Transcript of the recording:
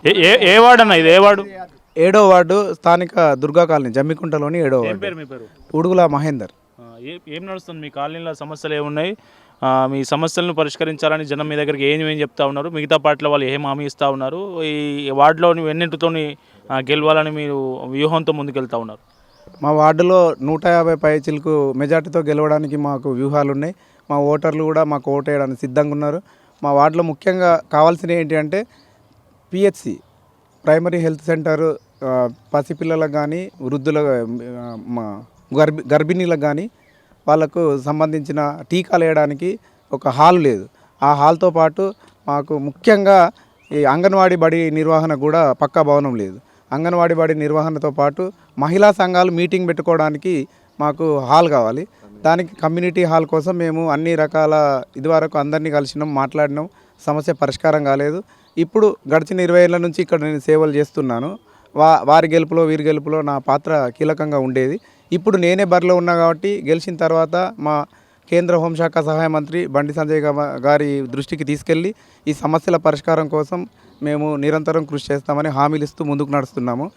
ఏ ఏ ఏ ward అన్న ఇది? ఏ ward? 7వ వార్డు స్థానిక దుర్గా కాలనీ జమ్మికుంటలోని 7వ ఏం వార్డు పేరు మీ పేరు? ఉడుగుల మహేందర్. ఏం నడుస్తుంది మీ కాలనీలో? సమస్యలు ఏమున్నాయి? మీ సమస్యలను పరిష్కరించాలని జనం మీ దగ్గరికి ఏం చెప్తా ఉన్నారు? మిగతా పార్టీల వాళ్ళు ఏం హామీ ఇస్తూ ఉన్నారు? ఈ వార్డులోని ఎన్నింటితోని గెలవాలని మీరు వ్యూహంతో ముందుకెళ్తా ఉన్నారు? మా వార్డులో 150 పైచిలకు మెజార్టీతో గెలవడానికి మాకు వ్యూహాలు ఉన్నాయి. మా ఓటర్లు కూడా మాకు ఓటేయడానికి సిద్ధంగా ఉన్నారు. మా వార్డులో ముఖ్యంగా కావాల్సినవి ఏంటి అంటే పిహెచ్సి ప్రైమరీ హెల్త్ సెంటర్, పసిపిల్లలకు కానీ వృద్ధుల మా గర్భిణీలకు కానీ వాళ్ళకు సంబంధించిన టీకాలు వేయడానికి ఒక హాల్ లేదు. ఆ హాల్తో పాటు మాకు ముఖ్యంగా ఈ అంగన్వాడీ బడి నిర్వహణ కూడా పక్కా భవనం లేదు. అంగన్వాడీ బడి నిర్వహణతో పాటు మహిళా సంఘాలు మీటింగ్ పెట్టుకోవడానికి మాకు హాల్ కావాలి. దానికి కమ్యూనిటీ హాల్ కోసం మేము అన్ని రకాల ఇదివరకు అందరినీ కలిసినాం, మాట్లాడినాం. సమస్య పరిష్కారం కాలేదు. ఇప్పుడు గడిచిన 20 ఏళ్ళ నుంచి ఇక్కడ నేను సేవలు చేస్తున్నాను. వారి గెలుపులో వీరి గెలుపులో నా పాత్ర కీలకంగా ఉండేది. ఇప్పుడు నేనే బరిలో ఉన్నా కాబట్టి గెలిచిన తర్వాత మా కేంద్ర హోంశాఖ సహాయ మంత్రి బండి సంజయ్ గారి దృష్టికి తీసుకెళ్ళి ఈ సమస్యల పరిష్కారం కోసం మేము నిరంతరం కృషి చేస్తామని హామీలు ఇస్తూ ముందుకు నడుస్తున్నాము.